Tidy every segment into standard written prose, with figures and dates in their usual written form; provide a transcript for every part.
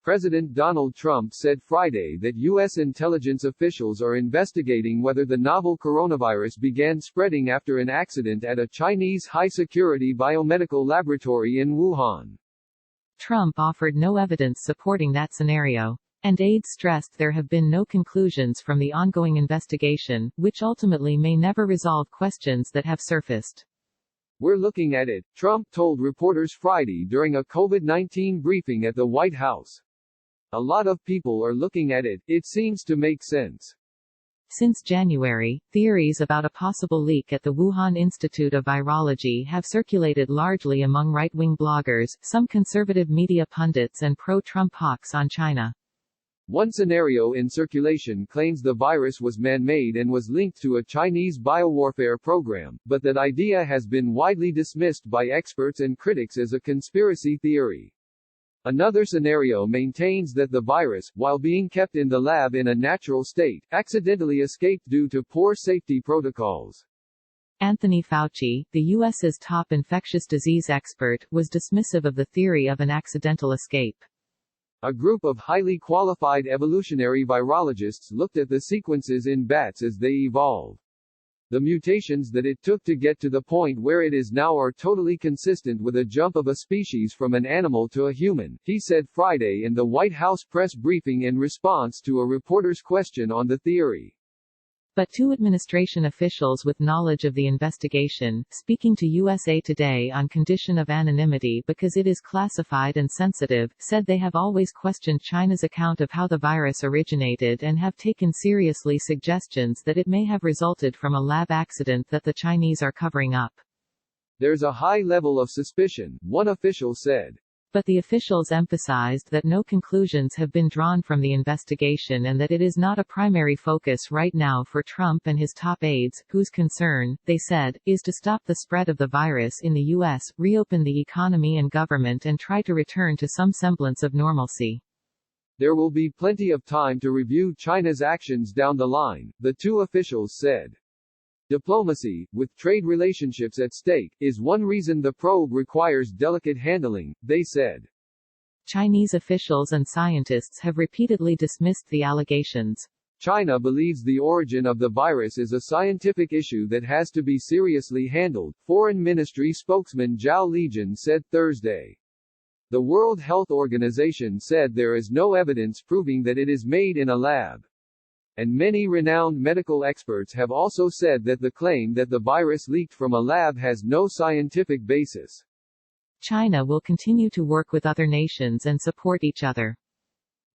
President Donald Trump said Friday that U.S. intelligence officials are investigating whether the novel coronavirus began spreading after an accident at a Chinese high-security biomedical laboratory in Wuhan. Trump offered no evidence supporting that scenario. And aides stressed there have been no conclusions from the ongoing investigation, which ultimately may never resolve questions that have surfaced. We're looking at it, Trump told reporters Friday during a COVID-19 briefing at the White House. A lot of people are looking at it, it seems to make sense. Since January, theories about a possible leak at the Wuhan Institute of Virology have circulated largely among right-wing bloggers, some conservative media pundits and pro-Trump hawks on China. One scenario in circulation claims the virus was man-made and was linked to a Chinese biowarfare program, but that idea has been widely dismissed by experts and critics as a conspiracy theory. Another scenario maintains that the virus, while being kept in the lab in a natural state, accidentally escaped due to poor safety protocols. Anthony Fauci, the U.S.'s top infectious disease expert, was dismissive of the theory of an accidental escape. A group of highly qualified evolutionary virologists looked at the sequences in bats as they evolved. The mutations that it took to get to the point where it is now are totally consistent with a jump of a species from an animal to a human, he said Friday in the White House press briefing in response to a reporter's question on the theory. But two administration officials with knowledge of the investigation, speaking to USA Today on condition of anonymity because it is classified and sensitive, said they have always questioned China's account of how the virus originated and have taken seriously suggestions that it may have resulted from a lab accident that the Chinese are covering up. There's a high level of suspicion, one official said. But the officials emphasized that no conclusions have been drawn from the investigation and that it is not a primary focus right now for Trump and his top aides, whose concern, they said, is to stop the spread of the virus in the U.S., reopen the economy and government and try to return to some semblance of normalcy. There will be plenty of time to review China's actions down the line, the two officials said. Diplomacy, with trade relationships at stake, is one reason the probe requires delicate handling, they said. Chinese officials and scientists have repeatedly dismissed the allegations. China believes the origin of the virus is a scientific issue that has to be seriously handled, Foreign Ministry spokesman Zhao Lijian said Thursday. The World Health Organization said there is no evidence proving that it is made in a lab. And many renowned medical experts have also said that the claim that the virus leaked from a lab has no scientific basis. China will continue to work with other nations and support each other.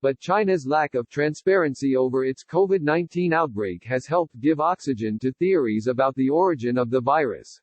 But China's lack of transparency over its COVID-19 outbreak has helped give oxygen to theories about the origin of the virus.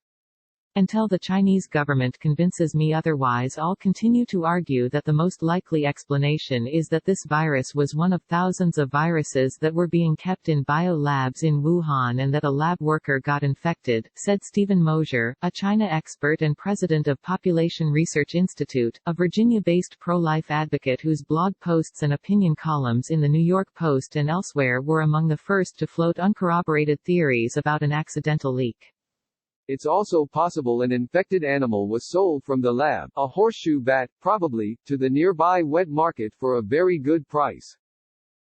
Until the Chinese government convinces me otherwise, I'll continue to argue that the most likely explanation is that this virus was one of thousands of viruses that were being kept in bio-labs in Wuhan and that a lab worker got infected, said Stephen Mosier, a China expert and president of Population Research Institute, a Virginia-based pro-life advocate whose blog posts and opinion columns in the New York Post and elsewhere were among the first to float uncorroborated theories about an accidental leak. It's also possible an infected animal was sold from the lab, a horseshoe bat, probably, to the nearby wet market for a very good price.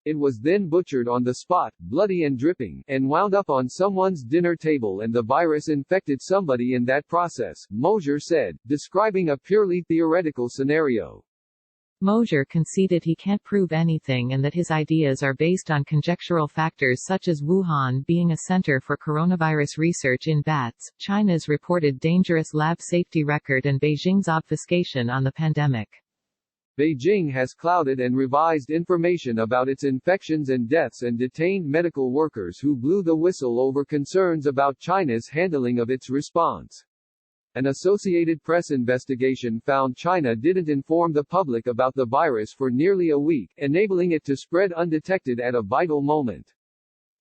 It was then butchered on the spot, bloody and dripping, and wound up on someone's dinner table and the virus infected somebody in that process, Mosier said, describing a purely theoretical scenario. Mosier conceded he can't prove anything and that his ideas are based on conjectural factors such as Wuhan being a center for coronavirus research in bats, China's reported dangerous lab safety record and Beijing's obfuscation on the pandemic. Beijing has clouded and revised information about its infections and deaths and detained medical workers who blew the whistle over concerns about China's handling of its response. An Associated Press investigation found China didn't inform the public about the virus for nearly a week, enabling it to spread undetected at a vital moment.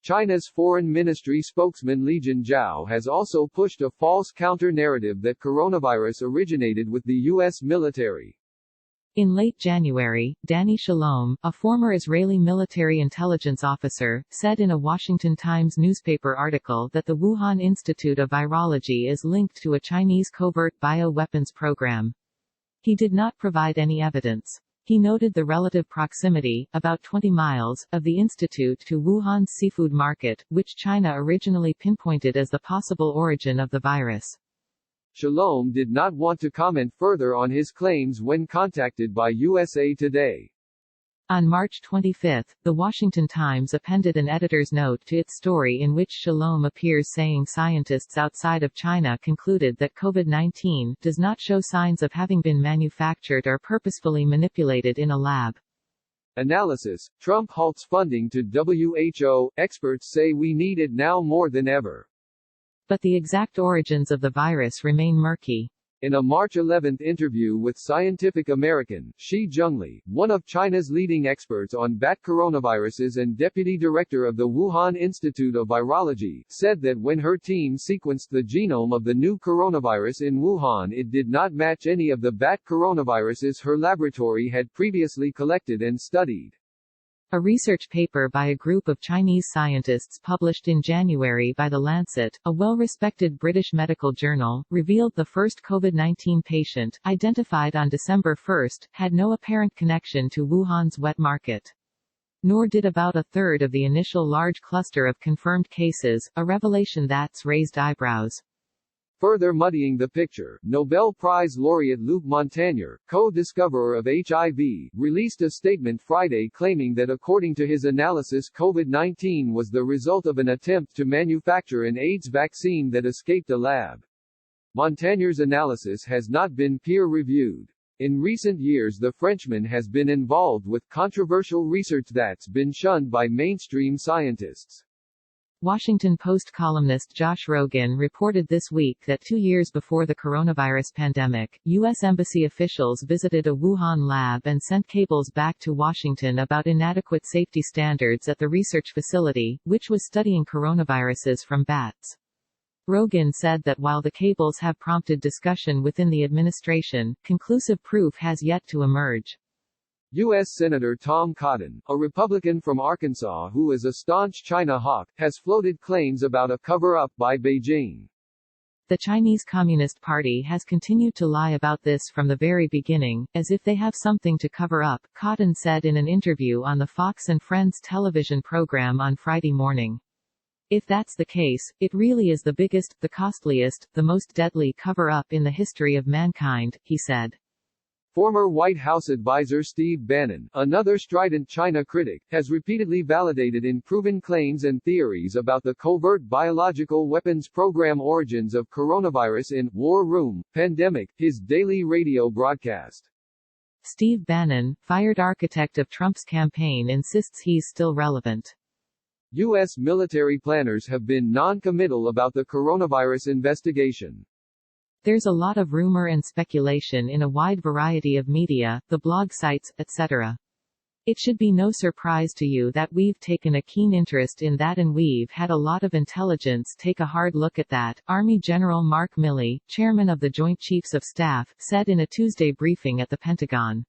China's Foreign Ministry spokesman Lijian Zhao has also pushed a false counter-narrative that coronavirus originated with the U.S. military. In late January, Danny Shalom, a former Israeli military intelligence officer, said in a Washington Times newspaper article that the Wuhan Institute of Virology is linked to a Chinese covert bioweapons program. He did not provide any evidence. He noted the relative proximity, about 20 miles, of the institute to Wuhan's seafood market, which China originally pinpointed as the possible origin of the virus. Shalom did not want to comment further on his claims when contacted by USA Today. On March 25, The Washington Times appended an editor's note to its story in which Shalom appears saying scientists outside of China concluded that COVID-19 does not show signs of having been manufactured or purposefully manipulated in a lab. Analysis: Trump halts funding to WHO, experts say we need it now more than ever. But the exact origins of the virus remain murky. In a March 11 interview with Scientific American, Shi Zhengli, one of China's leading experts on bat coronaviruses and deputy director of the Wuhan Institute of Virology, said that when her team sequenced the genome of the new coronavirus in Wuhan, it did not match any of the bat coronaviruses her laboratory had previously collected and studied. A research paper by a group of Chinese scientists published in January by The Lancet, a well-respected British medical journal, revealed the first COVID-19 patient, identified on December 1, had no apparent connection to Wuhan's wet market. Nor did about a third of the initial large cluster of confirmed cases, a revelation that's raised eyebrows. Further muddying the picture, Nobel Prize laureate Luc Montagnier, co-discoverer of HIV, released a statement Friday claiming that according to his analysis COVID-19 was the result of an attempt to manufacture an AIDS vaccine that escaped a lab. Montagnier's analysis has not been peer-reviewed. In recent years the Frenchman has been involved with controversial research that's been shunned by mainstream scientists. Washington Post columnist Josh Rogin reported this week that 2 years before the coronavirus pandemic, U.S. Embassy officials visited a Wuhan lab and sent cables back to Washington about inadequate safety standards at the research facility, which was studying coronaviruses from bats. Rogin said that while the cables have prompted discussion within the administration, conclusive proof has yet to emerge. U.S. Senator Tom Cotton, a Republican from Arkansas who is a staunch China hawk, has floated claims about a cover-up by Beijing. The Chinese Communist Party has continued to lie about this from the very beginning, as if they have something to cover up, Cotton said in an interview on the Fox and Friends television program on Friday morning. If that's the case, it really is the biggest, the costliest, the most deadly cover-up in the history of mankind, he said. Former White House advisor Steve Bannon, another strident China critic, has repeatedly validated unproven claims and theories about the covert biological weapons program origins of coronavirus in War Room, Pandemic, his daily radio broadcast. Steve Bannon, fired architect of Trump's campaign, insists he's still relevant. U.S. military planners have been non-committal about the coronavirus investigation. There's a lot of rumor and speculation in a wide variety of media, the blog sites, etc. It should be no surprise to you that we've taken a keen interest in that and we've had a lot of intelligence take a hard look at that, Army General Mark Milley, chairman of the Joint Chiefs of Staff, said in a Tuesday briefing at the Pentagon.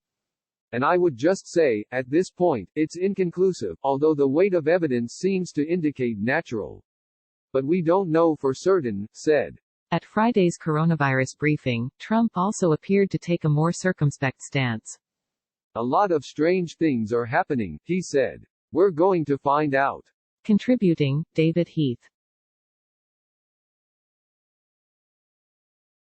And I would just say, at this point, it's inconclusive, although the weight of evidence seems to indicate natural. But we don't know for certain, said. At Friday's coronavirus briefing, Trump also appeared to take a more circumspect stance. A lot of strange things are happening, he said. We're going to find out. Contributing, David Heath.